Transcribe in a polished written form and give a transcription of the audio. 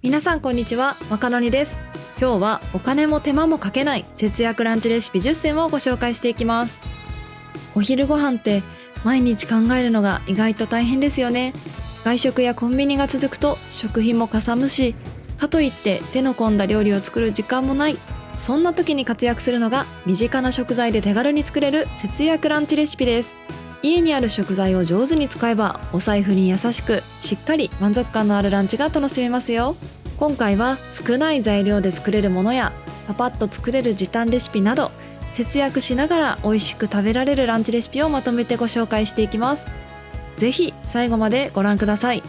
皆さんこんにちは、若のりです。今日はお金も手間もかけない節約ランチレシピ10選をご紹介していきます。お昼ご飯って毎日考えるのが意外と大変ですよね。外食やコンビニが続くと食費もかさむし、かといって手の込んだ料理を作る時間もない。そんな時に活躍するのが身近な食材で手軽に作れる節約ランチレシピです。家にある食材を上手に使えばお財布に優しく、しっかり満足感のあるランチが楽しめますよ。今回は少ない材料で作れるものやパパッと作れる時短レシピなど、節約しながら美味しく食べられるランチレシピをまとめてご紹介していきます。ぜひ最後までご覧ください。